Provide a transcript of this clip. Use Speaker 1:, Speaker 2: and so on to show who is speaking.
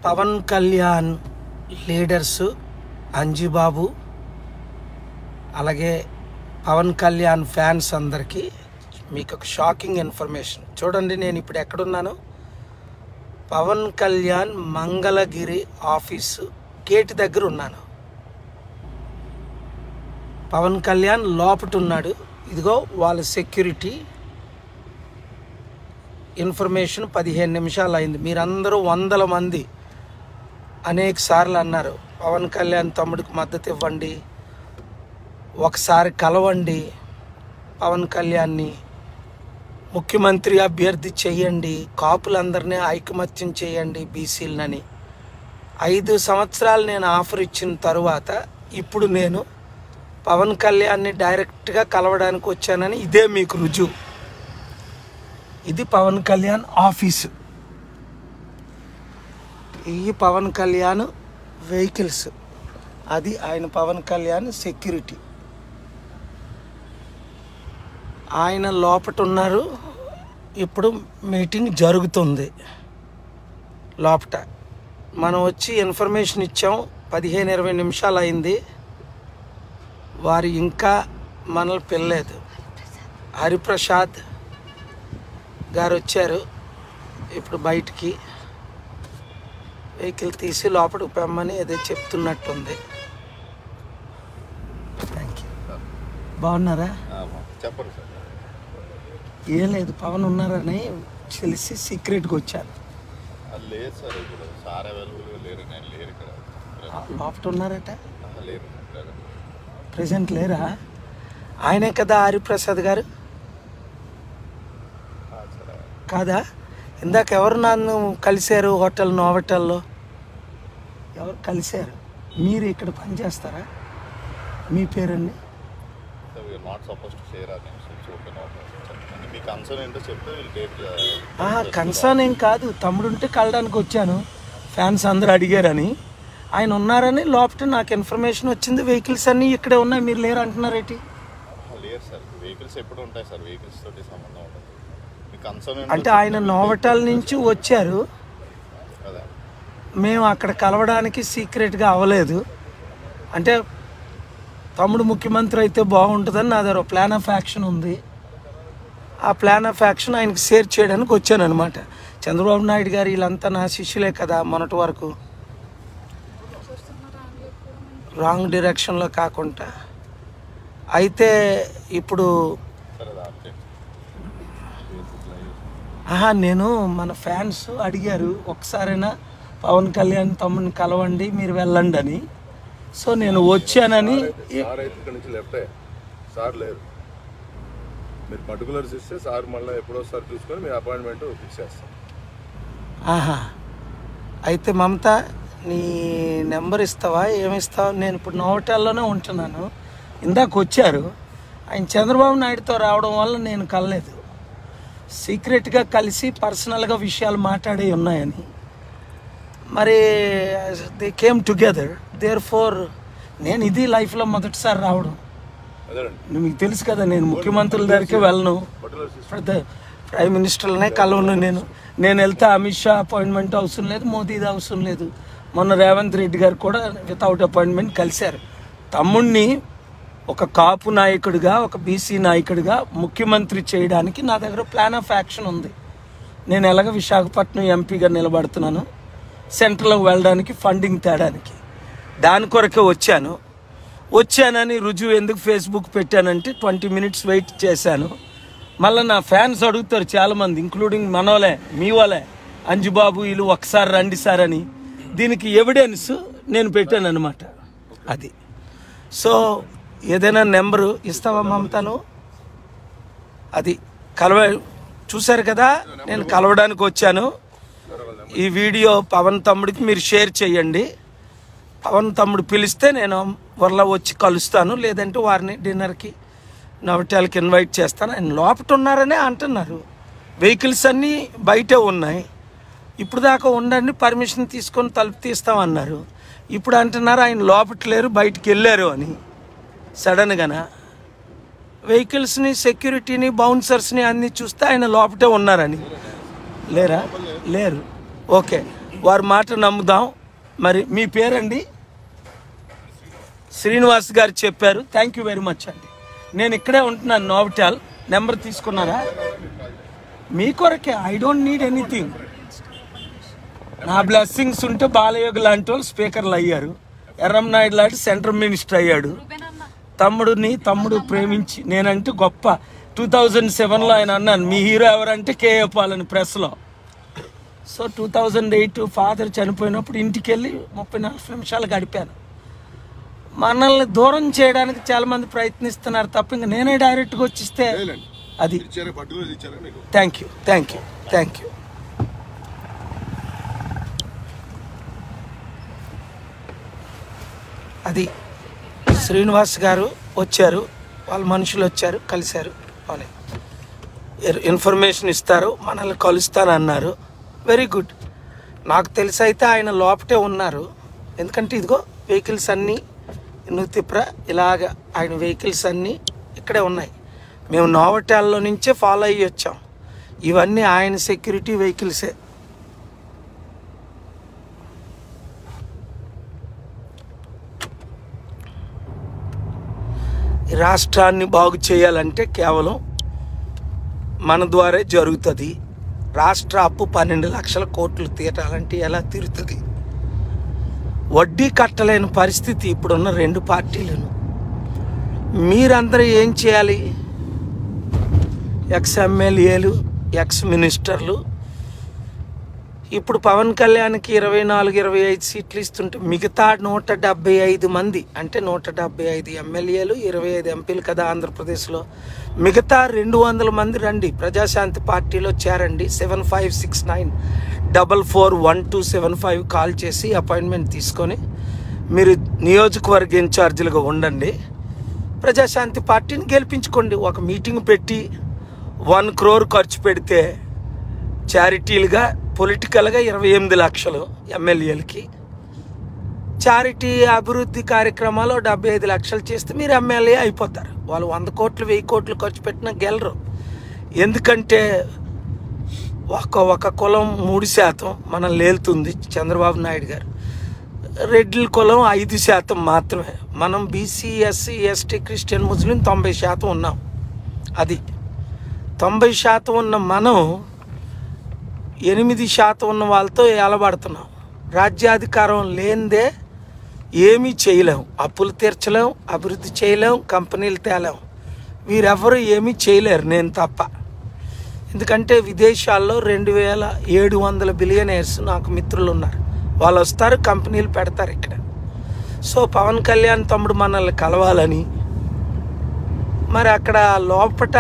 Speaker 1: Pawan Kalyan leaders Anjibabu అలాగే Pawan Kalyan fans అందరికీ మీకు ఒక షాకింగ్ ఇన్ఫర్మేషన్. చూడండి, నేను ఇప్పుడు ఎక్కడున్నాను. పవన్ కళ్యాణ్ మంగళగిరి ఆఫీసు గేట్ దగ్గర ఉన్నాను. పవన్ కళ్యాణ్ లోపట ఉన్నాడు. ఇదిగో వాళ్ళ సెక్యూరిటీ. ఇన్ఫర్మేషన్ 15 నిమిషాలు అయింది. మీరందరూ 100 మంది అనేక సార్లు అన్నారు పవన్ కళ్యాణ్ తమ్ముడికి మద్దతు ఇవ్వండి, ఒకసారి కలవండి, పవన్ కళ్యాణ్ని ముఖ్యమంత్రి అభ్యర్థి చేయండి, కాపులందరినీ ఐకమత్యం చేయండి బీసీలని. 5 సంవత్సరాలు నేను ఆఫర్ ఇచ్చిన తరువాత ఇప్పుడు నేను పవన్ కళ్యాణ్ని డైరెక్ట్గా కలవడానికి వచ్చానని ఇదే మీకు రుజువు. ఇది పవన్ కళ్యాణ్ ఆఫీసు, ఈ పవన్ కళ్యాణ్ వెహికల్స్, అది ఆయన పవన్ కళ్యాణ్ సెక్యూరిటీ. ఆయన లోపట ఉన్నారు. ఇప్పుడు మీటింగ్ జరుగుతుంది లోపట. మనం వచ్చి ఇన్ఫర్మేషన్ ఇచ్చాం. 15-20 నిమిషాలు అయింది. వారు ఇంకా మనల్ని పిల్లలేదు. హరిప్రసాద్ గారు వచ్చారు. ఇప్పుడు బయటికి వెహికల్ తీసి లోపలికి పెమ్మని ఏదో చెప్తున్నట్టుంది. Thank you. బాగున్నారా?
Speaker 2: చెప్పండి సార్.
Speaker 1: ఏం లేదు, పవన్ ఉన్నారని తెలిసి సీక్రెట్గా వచ్చాను.
Speaker 2: లేదు సార్, ఇప్పుడు సార్ అవైలబుల్గా లేరు. నేను లేరు ఇక్కడ.
Speaker 1: లోపల ఉన్నారట?
Speaker 2: లేరు,
Speaker 1: ప్రెసెంట్ లేరా? ఆయనే కదా హరిప్రసాద్ గారు కాదా? ఇందాక ఎవరు నన్ను కలిశారు హోటల్ నోవటల్లో? ఎవరు కలిశారు? మీరు ఇక్కడ పనిచేస్తారా? మీ పేరండి? కన్సర్న్ ఏం కాదు, తమ్ముడుంటే కలడానికి వచ్చాను. ఫ్యాన్స్ అందరూ అడిగారని, ఆయన ఉన్నారని లోపల నాకు ఇన్ఫర్మేషన్ వచ్చింది. వెహికల్స్ అన్నీ ఇక్కడే ఉన్నాయి, మీరు లేరు అంటున్నారేంటి?
Speaker 2: లేదు సార్, వెహికల్స్ ఎప్పుడు ఉంటాయి సార్, వెహికల్స్ తోటి సంబంధం ఉంటుంది.
Speaker 1: అంటే ఆయన నోవటల్ నుంచి వచ్చారు, మేము అక్కడ కలవడానికి సీక్రెట్గా అవ్వలేదు. అంటే తమ్ముడు ముఖ్యమంత్రి అయితే బాగుంటుందని నా దగ్గర ప్లాన్ ఆఫ్ యాక్షన్ ఉంది. ఆ ప్లాన్ ఆఫ్ యాక్షన్ ఆయనకి షేర్ చేయడానికి వచ్చాను అనమాట. చంద్రబాబు నాయుడు గారు వీళ్ళంతా నా శిష్యులే కదా మొన్నటి వరకు. రాంగ్ డైరెక్షన్లో కాకుండా అయితే ఇప్పుడు నేను మన ఫ్యాన్స్ అడిగారు ఒకసారైనా పవన్ కళ్యాణ్ తమ్ముని కలవండి, మీరు వెళ్ళండి అని. సో నేను వచ్చానని.
Speaker 2: సార్ లేరు, మీరు పర్టికులర్స్ ఇస్తే సార్ మళ్ళీ ఎప్పుడోసారి చూసుకొని మీ అపాయింట్మెంట్ ఫిక్స్ చేస్తాం.
Speaker 1: అయితే మమత, నీ నెంబర్ ఇస్తావా? ఏమిస్తావా? నేను ఇప్పుడు నోవటల్లోనే ఉంటున్నాను. ఇందాక వచ్చారు ఆయన. చంద్రబాబు నాయుడుతో రావడం వల్ల నేను కలలేదు. సీక్రెట్గా కలిసి పర్సనల్గా విషయాలు మాట్లాడే ఉన్నాయని. మరి they came together. Therefore నేను ఇది లైఫ్లో మొదటిసారి రావడం. మీకు తెలుసు కదా, నేను ముఖ్యమంత్రుల దగ్గరికి వెళ్ళను, ప్రైమ్ మినిస్టర్లనే కలవను. నేను వెళ్తే అమిత్ షా అపాయింట్మెంట్ అవసరం లేదు, మోదీది అవసరం లేదు. మొన్న రేవంత్ రెడ్డి గారు కూడా వితౌట్ అపాయింట్మెంట్ కలిశారు. తమ్ముడిని ఒక కాపు నాయకుడిగా, ఒక బీసీ నాయకుడిగా ముఖ్యమంత్రి చేయడానికి నా దగ్గర ప్లాన్ ఆఫ్ యాక్షన్ ఉంది. నేను ఎలాగ విశాఖపట్నం ఎంపీగా నిలబడుతున్నాను, సెంట్రల్కి వెళ్ళడానికి ఫండింగ్ తేడానికి. దాని కొరకే వచ్చానని రుజువు ఎందుకు ఫేస్బుక్ పెట్టానంటే 20 మినిట్స్ వెయిట్ చేశాను. మళ్ళీ నా ఫ్యాన్స్ అడుగుతారు చాలామంది, ఇంక్లూడింగ్ మనోలే, మీ వాళ్ళే, అంజుబాబు వీళ్ళు ఒకసారి రండి సార్ అని. దీనికి ఎవిడెన్స్ నేను పెట్టాను అనమాట. అది సో ఏదైనా నెంబరు ఇస్తావా మమతను? అది చూశారు కదా, నేను కలవడానికి వచ్చాను. ఈ వీడియో పవన్ తమ్ముడికి మీరు షేర్ చేయండి. పవన్ తమ్ముడు పిలిస్తే నేను వర్లా వచ్చి కలుస్తాను, లేదంటే వారిని డిన్నర్కి నవటాలకి ఇన్వైట్ చేస్తాను. ఆయన లోపట ఉన్నారనే అంటున్నారు. వెహికల్స్ అన్నీ బయటే ఉన్నాయి. ఇప్పుడు దాకా ఉండండి, పర్మిషన్ తీసుకొని తలుపు తీస్తామన్నారు. ఇప్పుడు అంటున్నారు ఆయన లోపట లేరు, బయటికి వెళ్ళారు అని. సడన్గానా వెహికల్స్ని, సెక్యూరిటీని, బౌన్సర్స్ని అన్నీ చూస్తే ఆయన లోపటే ఉన్నారని. లేరా? లేరు. ఓకే, వారి మాట నమ్ముదాం. మరి మీ పేరండి? శ్రీనివాస్ గారు చెప్పారు. థ్యాంక్ యూ వెరీ మచ్ అండి. నేను ఇక్కడే ఉంటున్నాను, నోవటాల్. నెంబర్ తీసుకున్నారా? మీ కొరకే. I don't need anything. నా బ్లెస్సింగ్స్ ఉంటే బాలయోగి లాంటి వాళ్ళు స్పీకర్లు అయ్యారు, ఎర్రంనాయుడు లాంటి సెంట్రల్ మినిస్టర్ అయ్యాడు. తమ్ముడు ప్రేమించి నేనంటే గొప్ప. 2007లో ఆయన అన్నాను, మీ హీరో ఎవరంటే కేఏ పాల్ అని ప్రెస్లో. సో 2008 ఫాదర్ చనిపోయినప్పుడు ఇంటికి వెళ్ళి 34 నిమిషాలు గడిపాను. మనల్ని దూరం చేయడానికి చాలా మంది ప్రయత్నిస్తున్నారు తప్ప ఇంకా నేనే డైరెక్ట్గా వచ్చిస్తే అది. Thank you. అది శ్రీనివాస్ గారు వచ్చారు, వాళ్ళ మనుషులు వచ్చారు, కలిశారు. అవునే ఇన్ఫర్మేషన్ ఇస్తారు, మనల్ని కలుస్తానన్నారు. Very good. నాకు తెలిసి అయితే ఆయన లోపటే ఉన్నారు. ఎందుకంటే ఇదిగో వెహికల్స్ అన్నీ నూతిప్ర ఇలాగ ఆయన వెహికల్స్ అన్నీ ఇక్కడే ఉన్నాయి. మేము నోవటాల్లో నుంచే ఫాలో అయ్యి వచ్చాం. ఇవన్నీ ఆయన సెక్యూరిటీ వెహికల్సే. రాష్ట్రాన్ని బాగు చేయాలంటే కేవలం మన ద్వారా జరుగుతుంది. రాష్ట్ర అప్పు 12 లక్షల కోట్లు తీరాలంటే ఎలా తీరుతుంది? వడ్డీ కట్టలేని పరిస్థితి ఇప్పుడున్న 2 పార్టీలను. మీరందరూ ఏం చేయాలి? ఎక్స్ ఎమ్మెల్యేలు, ఎక్స్ మినిస్టర్లు. ఇప్పుడు పవన్ కళ్యాణ్కి 24-25 సీట్లు ఇస్తుంటే మిగతా 175 మంది, అంటే 175 ఎమ్మెల్యేలు, 25 ఎంపీలు కదా ఆంధ్రప్రదేశ్లో. మిగతా 200 మంది రండి, ప్రజాశాంతి పార్టీలో చేరండి. 7569441275 కాల్ చేసి అపాయింట్మెంట్ తీసుకొని మీరు నియోజకవర్గ ఇన్ఛార్జీలుగా ఉండండి. ప్రజాశాంతి పార్టీని గెలిపించుకోండి. ఒక మీటింగ్ పెట్టి 1 crore ఖర్చు పెడితే చారిటీలుగా, పొలిటికల్గా 28 లక్షలు ఎమ్మెల్యేలకి. చారిటీ అభివృద్ధి కార్యక్రమాలు 75 లక్షలు చేస్తే మీరు ఎమ్మెల్యే అయిపోతారు. వాళ్ళు 100 కోట్లు 1000 కోట్లు ఖర్చు పెట్టినా గెలరు. ఎందుకంటే ఒక కులం 3% మనం లేలుతుంది చంద్రబాబు నాయుడు గారు. రెడ్ల కులం 5% మాత్రమే. మనం బీసీ, ఎస్సీ, ఎస్టీ, క్రిస్టియన్, ముస్లిం 90% ఉన్నాం. అది 90% ఉన్న మనం 8% ఉన్న వాళ్ళతో ఏలబడుతున్నాం. రాజ్యాధికారం లేనిదే ఏమీ చేయలేం. అప్పులు తీర్చలేం, అభివృద్ధి చేయలేం, కంపెనీలు తేలేం. వీరెవరు ఏమీ చేయలేరు, నేను తప్ప. ఎందుకంటే విదేశాల్లో 2700 బిలియనర్స్ నాకు మిత్రులు ఉన్నారు. వాళ్ళు వస్తారు, కంపెనీలు పెడతారు ఇక్కడ. సో పవన్ కళ్యాణ్ తమ్ముడు మనల్ని కలవాలని, మరి అక్కడ లోపట